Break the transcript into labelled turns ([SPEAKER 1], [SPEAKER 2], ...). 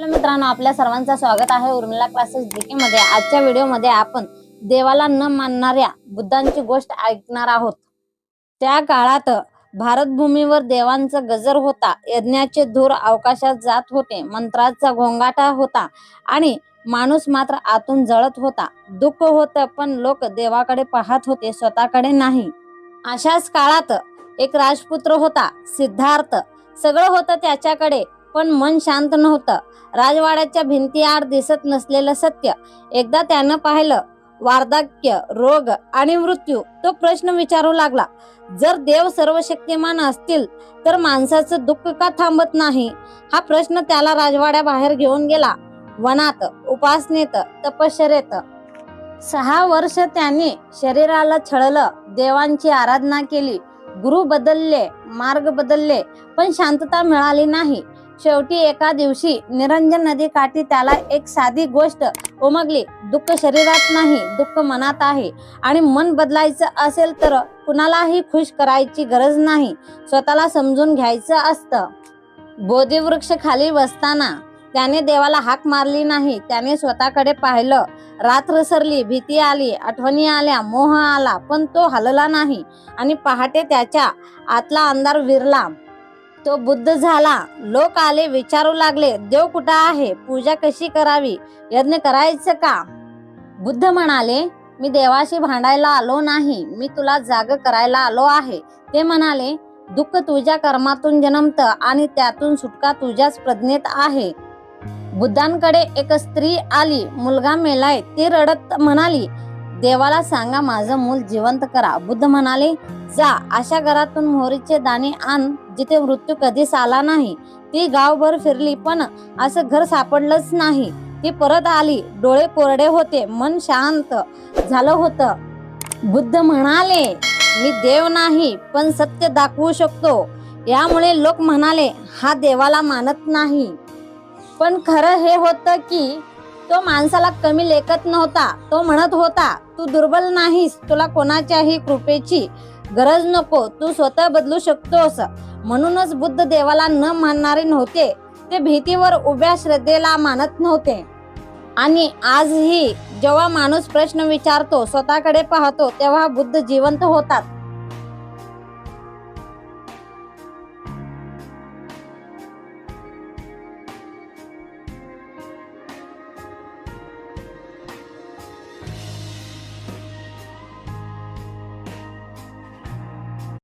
[SPEAKER 1] Hello मित्रांनो, आपल्या सर्वांचं स्वागत आहे उर्मिला क्लासेस जीके मध्ये। आजच्या व्हिडिओमध्ये आपण देवाला न मानणाऱ्या बुद्धांची गोष्ट ऐकणार आहोत। त्या काळात भारतभूमीवर देवांचा गजर होता, यज्ञाचे धूर आकाशात जात होते, मंत्राचा गोंगाटा होता आणि माणूस मात्र आतून जळत होता। दुःख होतं, पण लोक देवाकडे पाहत होते, स्वतःकडे नाही। अशाच काळात एक राजपुत्र होता, सिद्धार्थ। सगळं होतं त्याच्याकडे, पण मन शांत नव्हतं। राजवाड्याच्या भिंतीआड दिसत नसलेलं सत्य एकदा त्यानं पाहिलं। वार्धक्य, रोग आणि मृत्यू। तो प्रश्न विचारू लागला, जर देव सर्वशक्तिमान असतील तर माणसाचं दुःख का थांबत नाही? हा प्रश्न त्याला राजवाड्याबाहेर घेऊन गेला। वनात, उपासनेत, तपश्चर्येत 6 वर्ष त्याने शरीराला छळलं, देवांची आराधना केली, गुरु बदलले, मार्ग बदलले, पण शांतता मिळाली नाही। शेवटी एका दिवशी निरंजन नदी काठी त्याला एक साधी गोष्ट उमगली, दुःख शरीरात नाही, दुःख मनात आहे। आणि मन बदलायचं असेल तर कुणालाही खुश करायची गरज नाही, स्वतःला समजून घ्यायचं असतं। बोधिवृक्ष खाली बसताना त्याने देवाला हाक मारली नाही, त्याने स्वतःकडे पाहिलं। रात्र सरली, भीती आली, आठवणी आल्या, मोह आला, पण तो हलला नाही। आणि पहाटे त्याच्या आतला अंधार विरला। तो बुद्ध झाला। लोक आले, विचारू लागले, देव कुठं आहे? पूजा कशी करावी? यज्ञ करायचं का? बुद्ध म्हणाले, मी देवाशी भांडायला आलो नाही, मी तुला जाग करायला आलो आहे। ते म्हणाले, दुःख तुझ्या कर्मातून जन्मतं आणि त्यातून सुटका तुझ्याच प्रज्ञेत आहे। बुद्धांकडे एक स्त्री आली, मुलगा मेलाय। ती रडत म्हणाली, देवाला सांगा माझं मूल जिवंत करा। बुद्ध म्हणाले, जा, अशा घरातून मोहरीचे दाणे आण जिथे मृत्यू कधीच आला नाही। ती गावभर फिरली, पण असं घर सापडलंच नाही। ती परत आली, डोळे कोरडे होते, मन शांत झालं होतं। बुद्ध म्हणाले, मी देव नाही, पण सत्य दाखवू शकतो। यामुळे लोक म्हणाले, हा देवाला मानत नाही। पण खरं हे होतं की तो माणसाला कमी लेखत नव्हता। तो म्हणत होता, तू दुर्बल नाहीस, तुला कोणाच्याही कृपेची गरज नको, तू स्वतः बदलू शकतोस। म्हणूनच बुद्ध देवाला न मानणारे नव्हते, ते भीतीवर उभ्या श्रद्धेला मानत नव्हते। आणि आजही जेव्हा माणूस प्रश्न विचारतो, स्वतःकडे पाहतो, तेव्हा बुद्ध जिवंत होतात।